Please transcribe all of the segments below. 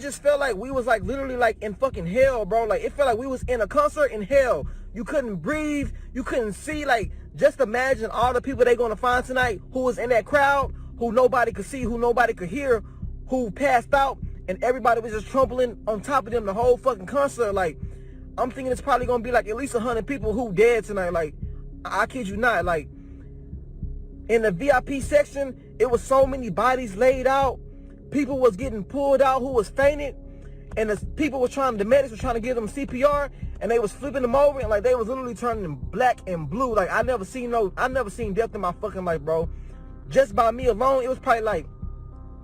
just felt like we was like literally like in fucking hell, bro. Like it felt like we was in a concert in hell. You couldn't breathe, you couldn't see. Like just imagine all the people they gonna find tonight who was in that crowd, who nobody could see, who nobody could hear, who passed out, and everybody was just trampling on top of them the whole fucking concert. Like I'm thinking it's probably gonna be like at least 100 people who dead tonight. Like I kid you not. Like in the VIP section, it was so many bodies laid out. People was getting pulled out who was fainted, and the medics were trying to give them CPR, and they was flipping them over, and like they was literally turning them black and blue. Like I never seen death in my fucking life, bro. Just by me alone, it was probably like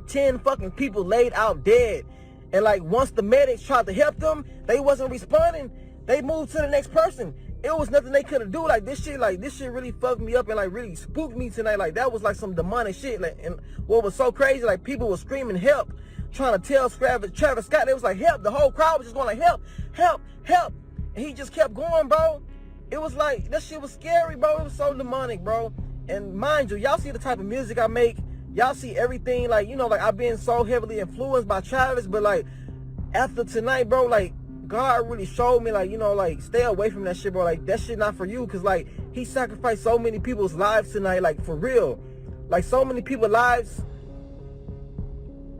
10 fucking people laid out dead. And like once the medics tried to help them, they wasn't responding. They moved to the next person. It was nothing they could have do. Like this shit really fucked me up and like really spooked me tonight. Like that was like some demonic shit. Like, and what was so crazy, like people were screaming help, trying to tell Travis Scott. They was like help. The whole crowd was just going like help, help, help. And he just kept going, bro. It was like, that shit was scary, bro. It was so demonic, bro. And mind you, y'all see the type of music I make. Y'all see everything, like, you know, like I've been so heavily influenced by Travis, but like after tonight, bro, like God really showed me, like, you know, like stay away from that shit, bro. Like that shit not for you, because like he sacrificed so many people's lives tonight, like for real. Like so many people's lives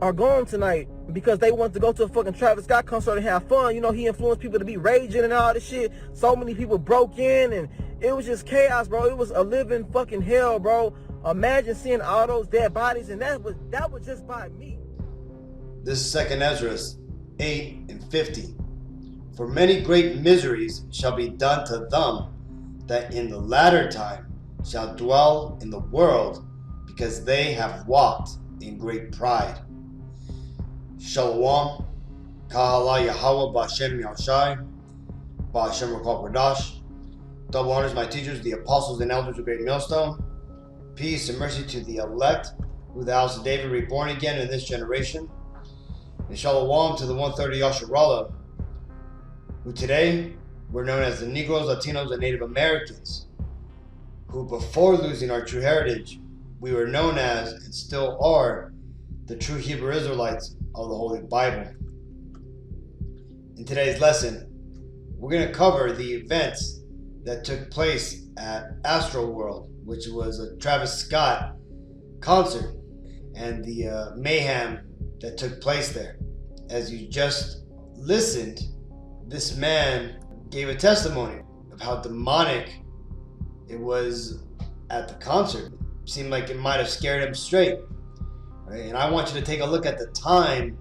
are gone tonight because they want to go to a fucking Travis Scott concert and have fun. You know, he influenced people to be raging and all this shit. So many people broke in and it was just chaos, bro. It was a living fucking hell, bro. Imagine seeing all those dead bodies, and that was just by me. This is 2 Ezra 8 and 50. For many great miseries shall be done to them that in the latter time shall dwell in the world, because they have walked in great pride. Shalom, Kahala Yahweh Ba'Shem Yahushai, Ba'Shem Rakal Pardash. Double honors my teachers, the apostles and elders of Great Millstone. Peace and mercy to the elect, who the house of David reborn again in this generation. And shalom to the 130 Yasharallah, who today were known as the Negroes, Latinos, and Native Americans, who before losing our true heritage, we were known as, and still are, the true Hebrew Israelites of the Holy Bible. In today's lesson, we're going to cover the events that took place at ASTROWORLD, which was a Travis Scott concert, and the mayhem that took place there. As you just listened, this man gave a testimony of how demonic it was at the concert. It seemed like it might have scared him straight. Right? And I want you to take a look at the time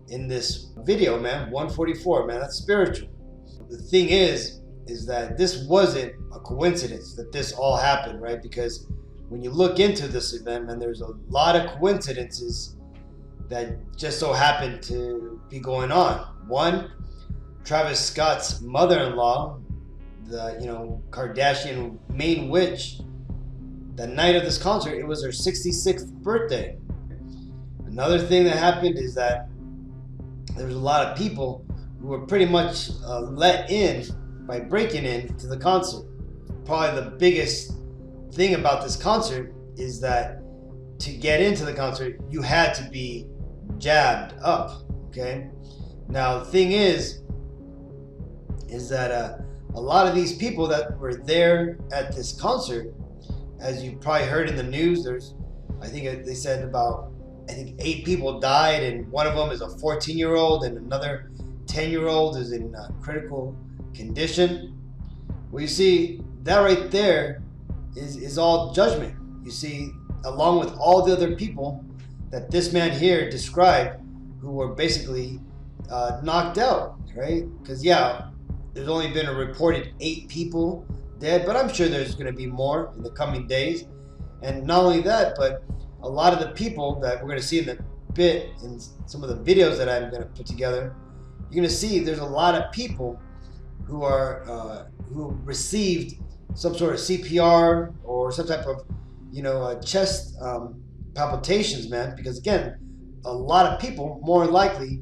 in this video, man. 1:44, man, that's spiritual. The thing is that this wasn't a coincidence that this all happened, right? Because when you look into this event, man, there's a lot of coincidences that just so happened to be going on. One, Travis Scott's mother-in-law, the Kardashian main witch, the night of this concert, it was her 66th birthday. Another thing that happened is that there was a lot of people who were pretty much let in by breaking in to the concert. Probably the biggest thing about this concert is that to get into the concert, you had to be jabbed up, okay? Now, the thing is that a lot of these people that were there at this concert, as you probably heard in the news, I think they said about 8 people died, and one of them is a 14-year-old, and another 10-year-old is in critical condition. Well, you see, that right there is all judgment. You see, along with all the other people that this man here described who were basically knocked out, right? Because, yeah, there's only been a reported 8 people dead, but I'm sure there's going to be more in the coming days. And not only that, but a lot of the people that we're going to see in a bit in some of the videos that I'm going to put together, you're going to see there's a lot of people who are who received some sort of CPR or some type of chest palpitations, man. Because again, a lot of people more likely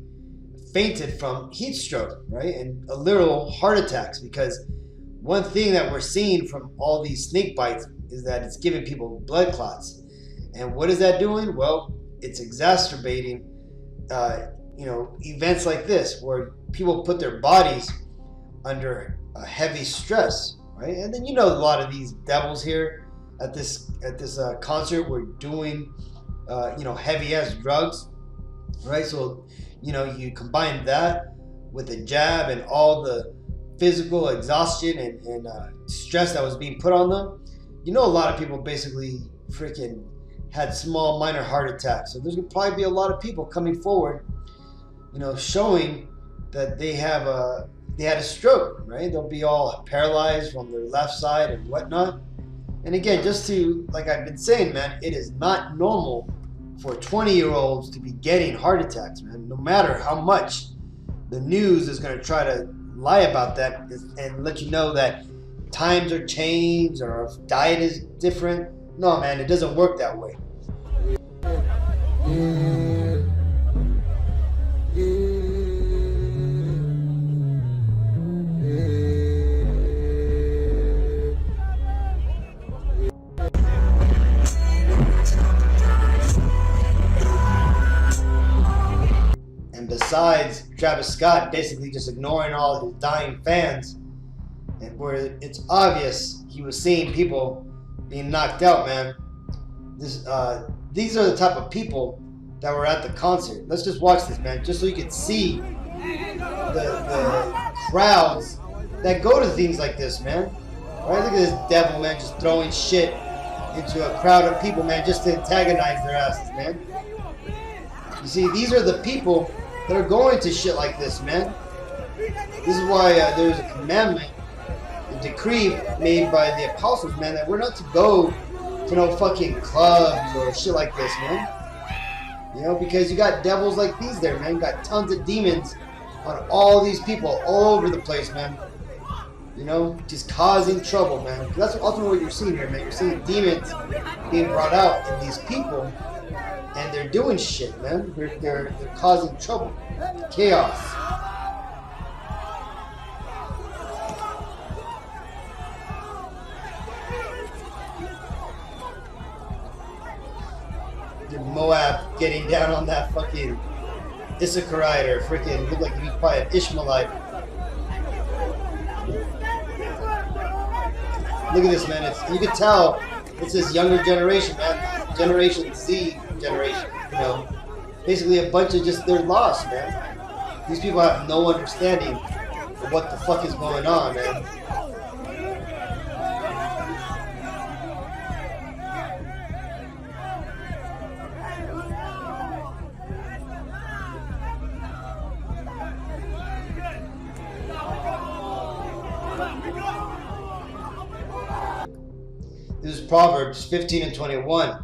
fainted from heat stroke, right, and literal heart attacks. Because one thing that we're seeing from all these snake bites is that it's giving people blood clots. And what is that doing? Well, it's exacerbating events like this where people put their bodies under a heavy stress, right? And then a lot of these devils here at this concert were doing heavy ass drugs, right? So you combine that with the jab and all the physical exhaustion and stress that was being put on them. A lot of people basically freaking had small minor heart attacks. So there's gonna probably be a lot of people coming forward, showing that they had a stroke, right? They'll be all paralyzed from their left side and whatnot. And again, just to, like I've been saying, man, it is not normal for 20-year-olds to be getting heart attacks, man. No matter how much the news is going to try to lie about that and let you know that times are changed or if diet is different. No, man, it doesn't work that way. And besides Travis Scott basically just ignoring all his dying fans, and where it's obvious he was seeing people being knocked out, man. These are the type of people that were at the concert. Let's just watch this, man, just so you can see the crowds that go to things like this, man. Right? Look at this devil, man, just throwing shit into a crowd of people, man, just to antagonize their asses, man. You see, these are the people that are going to shit like this, man. This is why there's a commandment, a decree made by the apostles, man, that we're not to go to no fucking clubs or shit like this, man. Because you got devils like these there, man. You got tons of demons on all these people all over the place, man. Just causing trouble, man. That's ultimately what you're seeing here, man. You're seeing demons being brought out in these people, and they're doing shit, man. They're causing trouble, chaos. Moab getting down on that fucking Issacharite or freaking looked like he was probably an Ishmaelite. Look at this, man. You can tell it's this younger generation, man. Generation Z generation. Basically a bunch of they're lost, man. These people have no understanding of what the fuck is going on, man. This is Proverbs 15 and 21.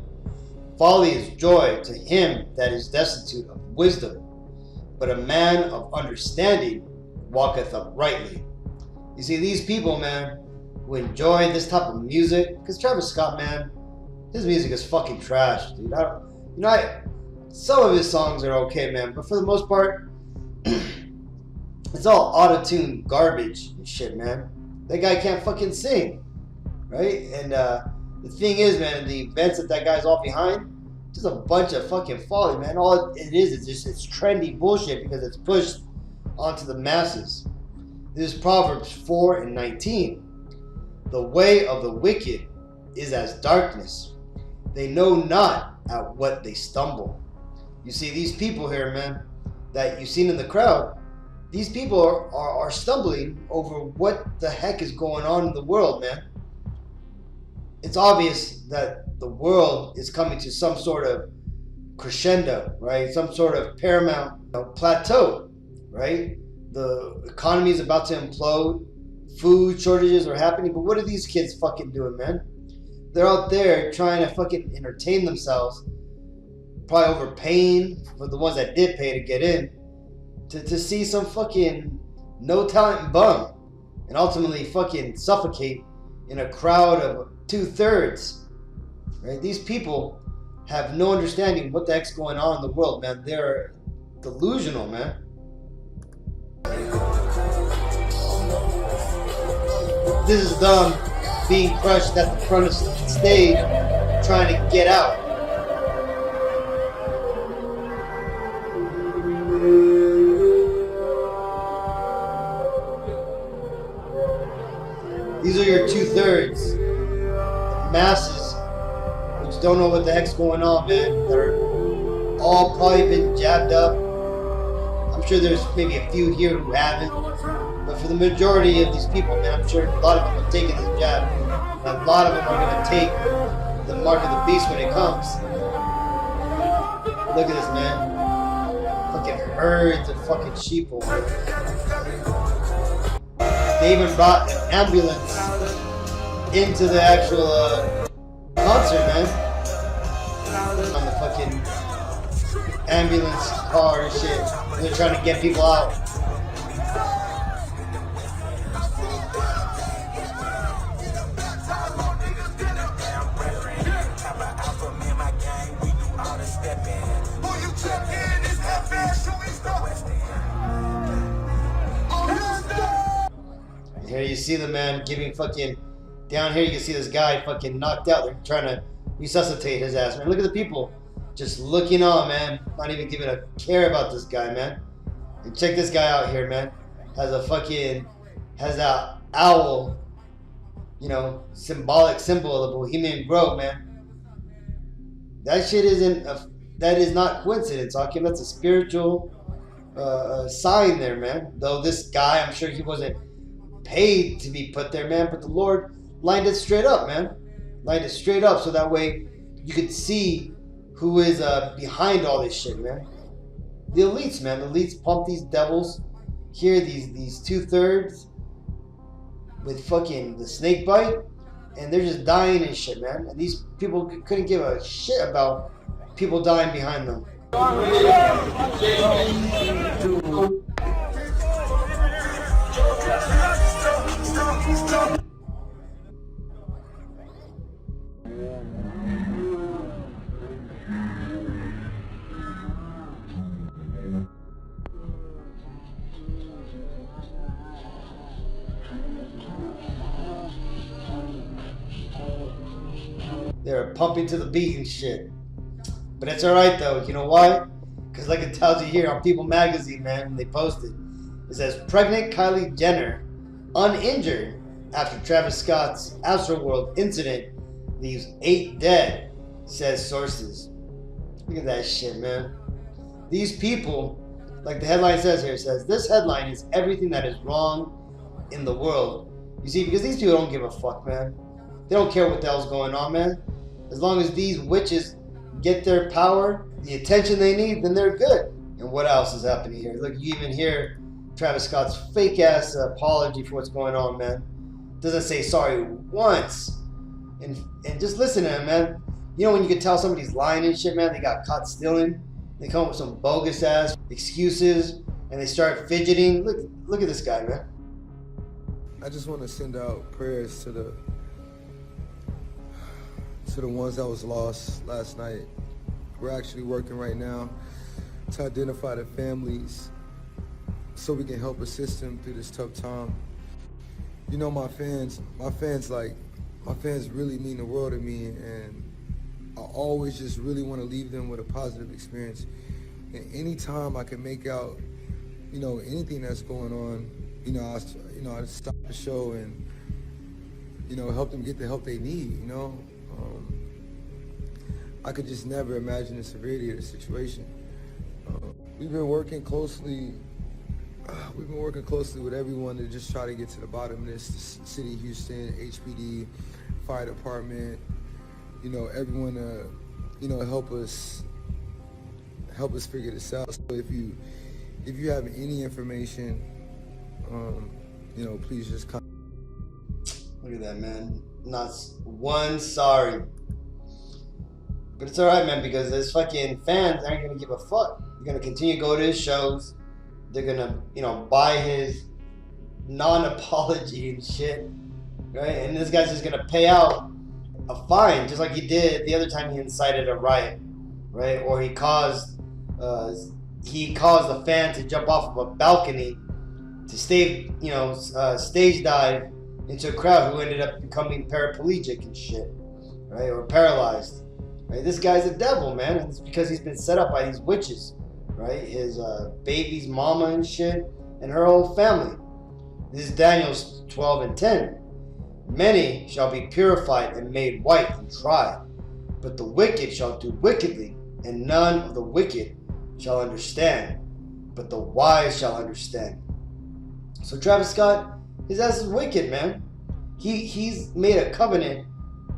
Folly is joy to him that is destitute of wisdom, but a man of understanding walketh uprightly. You see, these people, man, who enjoy this type of music, because Travis Scott, man, his music is fucking trash, dude. Some of his songs are okay, man, but for the most part, it's all auto-tuned garbage and shit, man. That guy can't fucking sing. Right? And the thing is, man, the events that guy's all behind, just a bunch of fucking folly, man. All it is it's trendy bullshit because it's pushed onto the masses. This is Proverbs 4 and 19. The way of the wicked is as darkness. They know not at what they stumble. You see, these people here, man, that you've seen in the crowd, these people are stumbling over what the heck is going on in the world, man. It's obvious that the world is coming to some sort of crescendo, right? Some sort of paramount plateau, right? The economy is about to implode. Food shortages are happening. But what are these kids fucking doing, man? They're out there trying to fucking entertain themselves, probably overpaying for the ones that did pay to get in, to see some fucking no talent bum and ultimately fucking suffocate in a crowd of 2/3, right? These people have no understanding what the heck's going on in the world, man. They're delusional, man. This is them being crushed at the front of the stage, trying to get out. These are your 2/3. The masses, which don't know what the heck's going on, man. They're all probably been jabbed up. I'm sure there's maybe a few here who haven't. But for the majority of these people, man, I'm sure a lot of them have taken this jab. And a lot of them are going to take the mark of the beast when it comes. Look at this, man. Fucking herds of fucking sheeple. They even brought an ambulance into the actual concert, man. On the fucking ambulance car and shit. They're trying to get people out. Here you see the man giving fucking, down here you can see this guy fucking knocked out. They're trying to resuscitate his ass, man. Look at the people just looking on, man. Not even giving a care about this guy, man. And check this guy out here, man. Has that owl, you know, symbolic symbol of the Bohemian Grove, man. That shit that is not coincidence, Hakim. That's a spiritual sign there, man. Though this guy, I'm sure he wasn't paid to be put there, man, but the Lord lined it straight up, man. Lined it straight up so that way you could see who is behind all this shit, man. The elites, man. The elites pump these devils here, these 2/3 with fucking the snake bite, and they're just dying and shit, man. And these people couldn't give a shit about people dying behind them. They're pumping to the beat and shit. But it's alright though. You know why? Because like it tells you here on People Magazine, man, they posted. It says, pregnant Kylie Jenner uninjured after Travis Scott's ASTROWORLD incident leaves 8 dead, says sources. Look at that shit, man. These people, like the headline says here, it says, this headline is everything that is wrong in the world. You see, because these people don't give a fuck, man. They don't care what the hell's going on, man. As long as these witches get their power, the attention they need, then they're good. And what else is happening here? Look, you even hear Travis Scott's fake ass apology for what's going on, man. Doesn't say sorry once. And just listen to him, man. You know when you can tell somebody's lying and shit, man? They got caught stealing. They come up with some bogus ass excuses and they start fidgeting. Look at this guy, man. I just want to send out prayers to the ones that was lost last night. We're actually working right now to identify the families so we can help assist them through this tough time. You know, my fans really mean the world to me, and I always just really want to leave them with a positive experience. And anytime I can make out, you know, anything that's going on, I stop the show and, you know, help them get the help they need, you know. I could just never imagine the severity of the situation. We've been working closely with everyone to just try to get to the bottom of this. The City of Houston, HPD, Fire Department, you know, everyone help us figure this out. So if you have any information, you know, please just come. Look at that, man. Not one sorry. But it's alright, man, because his fucking fans aren't gonna give a fuck. They're gonna continue to go to his shows. They're gonna, you know, buy his non-apology and shit, right? And this guy's just gonna pay out a fine, just like he did the other time he incited a riot, right? Or he caused the fan to jump off of a balcony to stage dive into a crowd who ended up becoming paraplegic and shit, right? Or paralyzed. Right? This guy's a devil, man. And it's because he's been set up by these witches, right? His baby's mama and shit, and her whole family. This is Daniel 12 and 10. Many shall be purified and made white and tried, but the wicked shall do wickedly, and none of the wicked shall understand, but the wise shall understand. So Travis Scott, his ass is wicked, man. He's made a covenant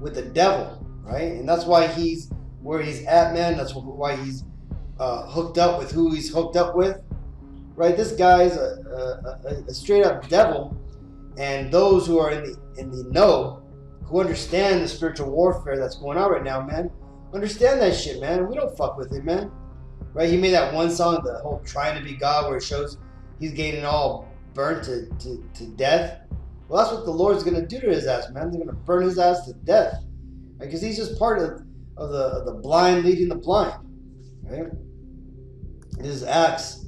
with the devil, right? And that's why he's where he's at, man. That's why he's hooked up with who he's hooked up with, right? This guy's a straight up devil, and those who are in the know, who understand the spiritual warfare that's going on right now, man, understand that shit, man. We don't fuck with it, man. Right? He made that one song, the whole "Trying to Be God," where it shows he's getting all burnt to death. Well, that's what the Lord's gonna do to his ass, man. They're gonna burn his ass to death, right? Because he's just part of the blind leading the blind, right? This is Acts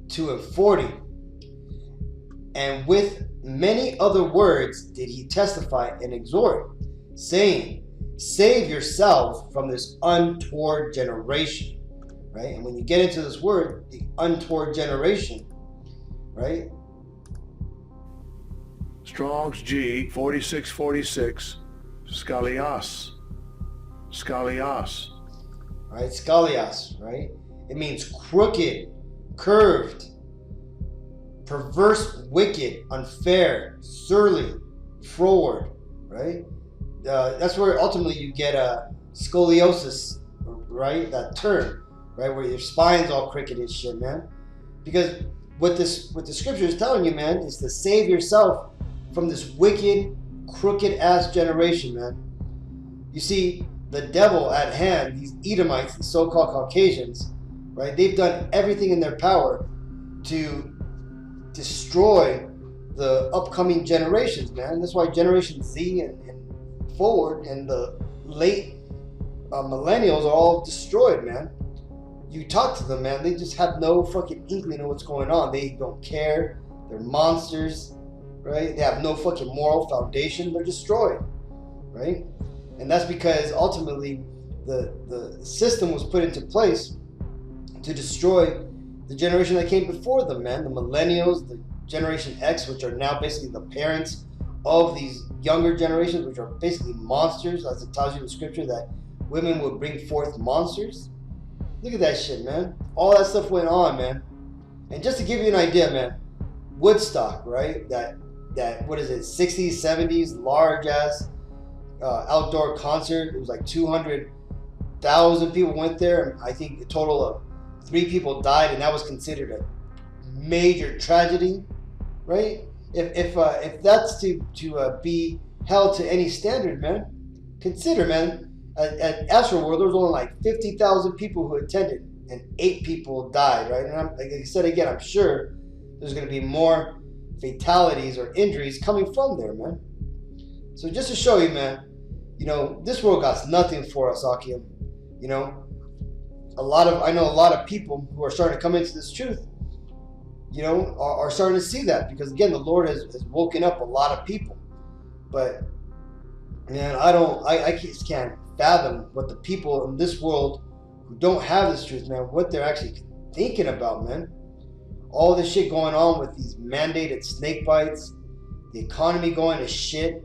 2:40. And with many other words did he testify and exhort, saying, "Save yourselves from this untoward generation." Right? And when you get into this word, the untoward generation, right? Strong's G 4646, scolios. Scolios. Right? Scolios, right? It means crooked, curved, perverse, wicked, unfair, surly, froward, right? That's where ultimately you get scoliosis, right? That term. Right, where your spine's all crooked and shit, man. Because what the scripture is telling you, man, is to save yourself from this wicked, crooked ass generation, man. You see, the devil at hand, these Edomites, the so-called Caucasians, right? They've done everything in their power to destroy the upcoming generations, man. That's why Generation Z and forward and the late millennials are all destroyed, man. You talk to them, man, they just have no fucking inkling of what's going on. They don't care. They're monsters, right? They have no fucking moral foundation. They're destroyed, right? And that's because ultimately the system was put into place to destroy the generation that came before them, man. The millennials, the Generation X, which are now basically the parents of these younger generations, which are basically monsters, as it tells you in scripture that women would bring forth monsters. Look at that shit, man. All that stuff went on, man. And just to give you an idea, man, Woodstock, right? That what is it, 60s, 70s, large ass outdoor concert. It was like 200,000 people went there, and I think a total of 3 people died, and that was considered a major tragedy, right? If that's to be held to any standard, man, consider, man. At ASTROWORLD, there was only like 50,000 people who attended, and 8 people died, right? And like I said again, I'm sure there's going to be more fatalities or injuries coming from there, man. So just to show you, man, you know, this world got nothing for us, Akim. You know, I know a lot of people who are starting to come into this truth, you know, are starting to see that, because again, the Lord has woken up a lot of people. But man, I just can't fathom what the people in this world who don't have this truth, man, what they're actually thinking about, man. All this shit going on with these mandated snake bites, the economy going to shit,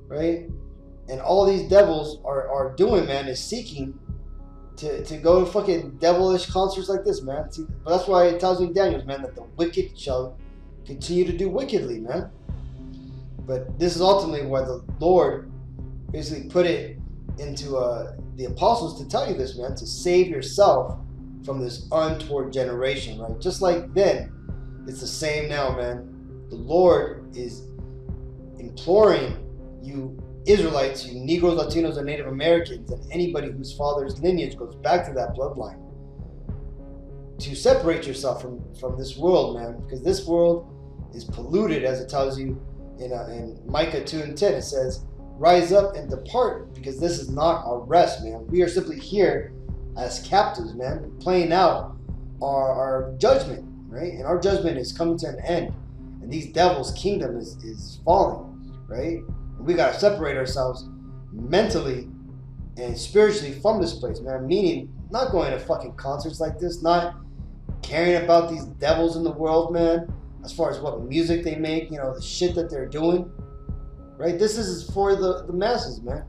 right? And all these devils are doing, man, is seeking to go to fucking devilish concerts like this, man. See, but that's why it tells you in Daniel, man, that the wicked shall continue to do wickedly, man. But this is ultimately why the Lord basically put it into the apostles to tell you this, man, to save yourself from this untoward generation, right? Just like then, it's the same now, man. The Lord is imploring you Israelites, you Negroes, Latinos, and Native Americans, and anybody whose father's lineage goes back to that bloodline, to separate yourself from this world, man, because this world is polluted, as it tells you in Micah 2:10. It says, "Rise up and depart, because this is not our rest, man. We are simply here as captives, man, playing out our judgment, right? And our judgment is coming to an end, and these devils' kingdom is falling, right? And we gotta separate ourselves mentally and spiritually from this place, man. Meaning, not going to fucking concerts like this, not caring about these devils in the world, man. As far as what music they make, you know, the shit that they're doing, right? This is for the masses, man.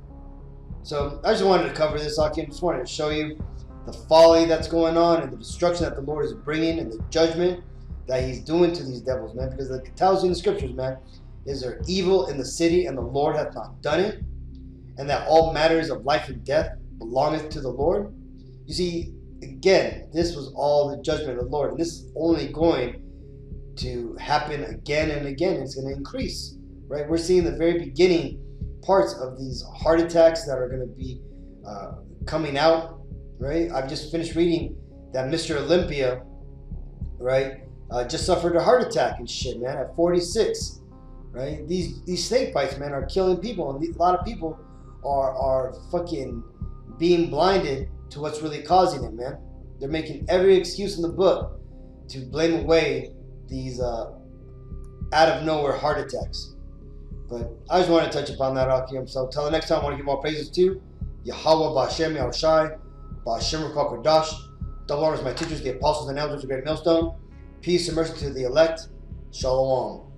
So I just wanted to cover this, Akim. Just wanted to show you the folly that's going on and the destruction that the Lord is bringing and the judgment that he's doing to these devils, man. Because it tells you in the scriptures, man, is there evil in the city and the Lord hath not done it, and that all matters of life and death belongeth to the Lord. You see, again, this was all the judgment of the Lord, and this is only going to happen again and again. It's going to increase, right? We're seeing the very beginning parts of these heart attacks that are going to be coming out, right? I've just finished reading that Mr. Olympia, right, just suffered a heart attack and shit, man, at 46, right? These snake bites, man, are killing people, and a lot of people are fucking being blinded to what's really causing it, man. They're making every excuse in the book to blame away these out of nowhere heart attacks. But I just want to touch upon that, Akim. So till the next time, I want to give all praises to Yahweh, Ba'Shem, Yahushai, Ba'Shem, Kodash. Double honors my teachers, the apostles and elders of Great Millstone. Peace and mercy to the elect. Shalom.